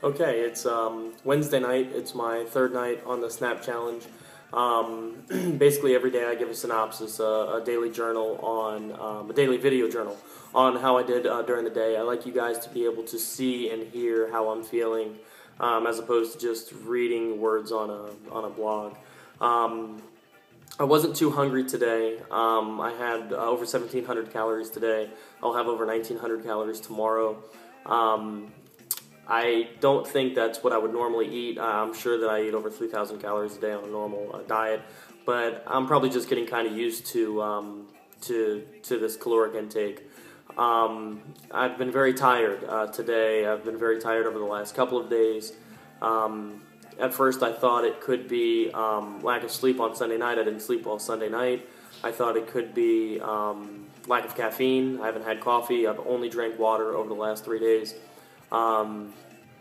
Okay, it's Wednesday night. It's my third night on the Snap Challenge. Basically, every day I give a synopsis, a daily journal on a daily video journal on how I did during the day. I like you guys to be able to see and hear how I'm feeling, as opposed to just reading words on a blog. I wasn't too hungry today. I had over 1,700 calories today. I'll have over 1,900 calories tomorrow. I don't think that's what I would normally eat. I'm sure that I eat over 3,000 calories a day on a normal diet, but I'm probably just getting kind of used to this caloric intake. I've been very tired today. I've been very tired over the last couple of days. At first, I thought it could be lack of sleep on Sunday night. I didn't sleep well Sunday night. I thought it could be lack of caffeine. I haven't had coffee. I've only drank water over the last 3 days.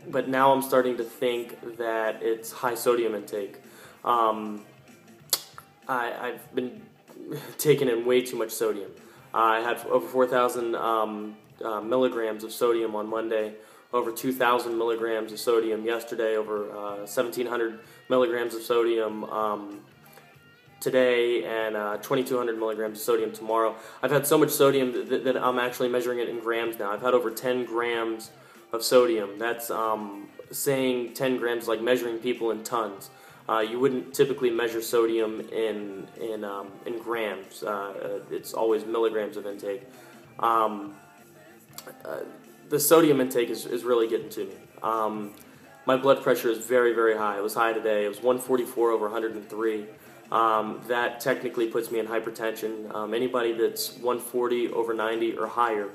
But now I'm starting to think that it's high sodium intake. I've been taking in way too much sodium. I had over 4,000 milligrams of sodium on Monday, over 2,000 milligrams of sodium yesterday, over 1,700 milligrams of sodium today, and 2,200 milligrams of sodium tomorrow. I've had so much sodium that I'm actually measuring it in grams now. I've had over 10 grams of sodium. That's saying 10 grams like measuring people in tons. You wouldn't typically measure sodium in grams. It's always milligrams of intake. The sodium intake is really getting to me. My blood pressure is very, very high. It was high today. It was 144 over 103. That technically puts me in hypertension. Anybody that's 140 over 90 or higher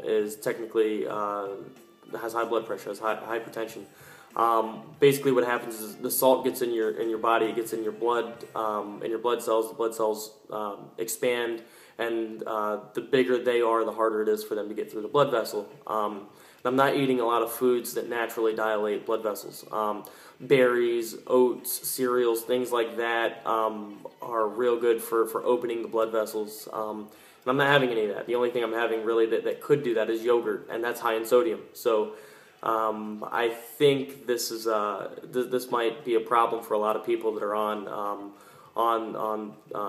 is technically has high blood pressure, has hypertension. Basically, what happens is the salt gets in your body, it gets in your blood cells. The blood cells expand, and the bigger they are, the harder it is for them to get through the blood vessel. I'm not eating a lot of foods that naturally dilate blood vessels. Berries, oats, cereals, things like that are real good for opening the blood vessels. And I'm not having any of that. The only thing I'm having really that could do that is yogurt, and that's high in sodium. So I think this is this might be a problem for a lot of people that are on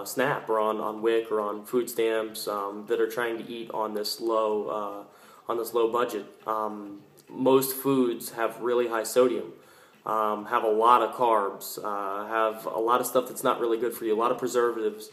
SNAP or on WIC or on food stamps that are trying to eat on this low budget. Most foods have really high sodium, have a lot of carbs, have a lot of stuff that's not really good for you, a lot of preservatives,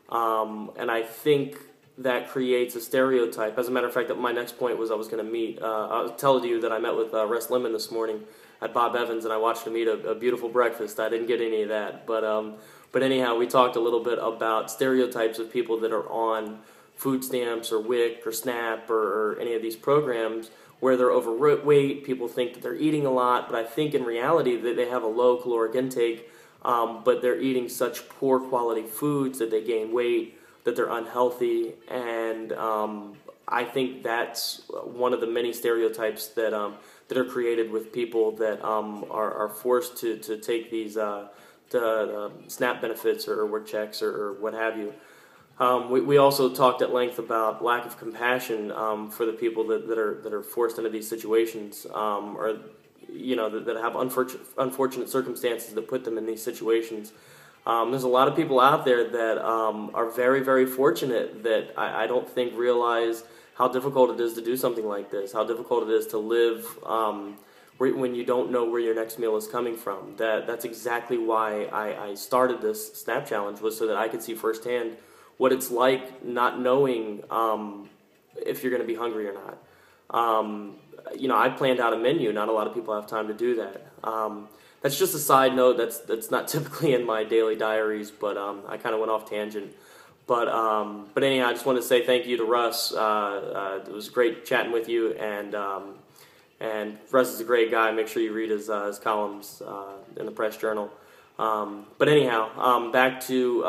and I think that creates a stereotype. As a matter of fact, my next point was I was going to meet, I was telling you that I met with Russ Lemon this morning at Bob Evans, and I watched him eat a beautiful breakfast. I didn't get any of that, but anyhow, we talked a little bit about stereotypes of people that are on food stamps or WIC or SNAP or any of these programs where they're overweight. People think that they're eating a lot, but I think in reality that they have a low caloric intake, but they're eating such poor quality foods that they gain weight, that they're unhealthy, and I think that's one of the many stereotypes that are created with people that are forced to take these SNAP benefits or work checks or what have you. We also talked at length about lack of compassion for the people that are forced into these situations, or that have unfortunate circumstances that put them in these situations. There's a lot of people out there that are very, very fortunate that I don't think realize how difficult it is to do something like this, how difficult it is to live when you don't know where your next meal is coming from. That's exactly why I started this SNAP Challenge, was so that I could see firsthand what it's like not knowing if you're going to be hungry or not. I planned out a menu. Not a lot of people have time to do that. That's just a side note. That's not typically in my daily diaries, but I kind of went off tangent. But anyhow, I just want to say thank you to Russ. It was great chatting with you, and Russ is a great guy. Make sure you read his columns in the Press Journal. But anyhow, back to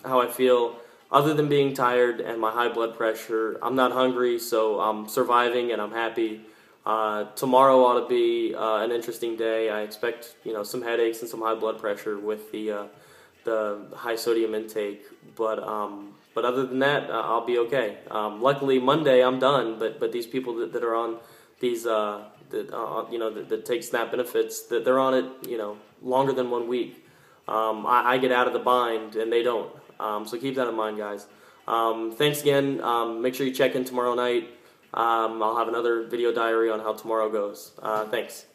how I feel. Other than being tired and my high blood pressure, I'm not hungry, so I'm surviving and I'm happy. Tomorrow ought to be an interesting day. I expect some headaches and some high blood pressure with the high sodium intake, but other than that, I'll be okay. Luckily Monday I'm done, but these people that are on these that take SNAP benefits, that they're on it, longer than 1 week. I get out of the bind and they don't. So keep that in mind, guys. Thanks again. Make sure you check in tomorrow night. I'll have another video diary on how tomorrow goes. Thanks.